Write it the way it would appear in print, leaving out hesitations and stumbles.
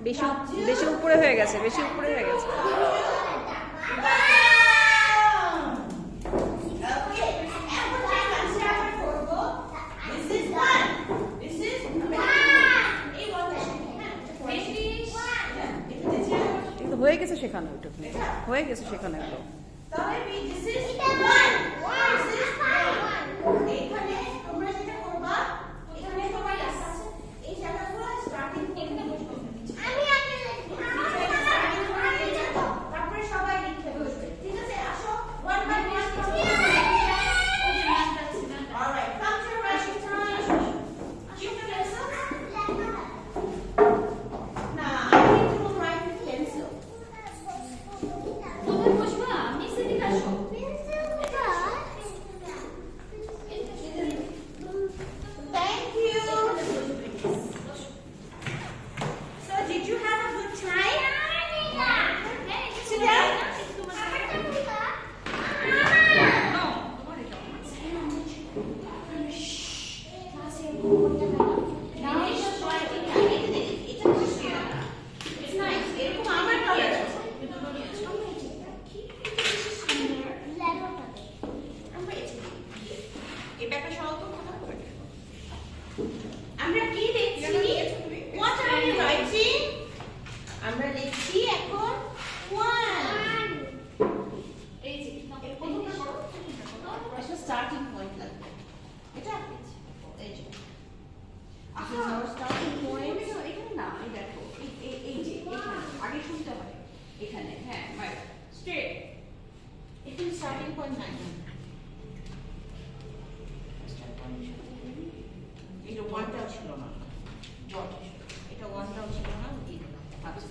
বেশি বেশি উপরে হয়ে গেছে, বেশি উপরে হয়ে গেছে। হয়ে গেছে সেখানে, ওইটা হয়ে গেছে সেখানে একদম। আমরা কি লিখছি? What are you writing? আমরা লিখছি এখন 1 এই যে এটা স্টার্টিং পয়েন্ট লাগবে, এটা এই যে আচ্ছা স্টার্টিং পয়েন্ট এখানে না, এই দেখো এই যে এখানে আগে শুনতে হয় এখানে, হ্যাঁ রাইট স্ট্রেট, এখানে স্টার্টিং পয়েন্ট নাই, এটা ওয়ানটাও ছিল না, এটা ওয়ানটাও ছিল না, দিয়ে দিলাম। আচ্ছা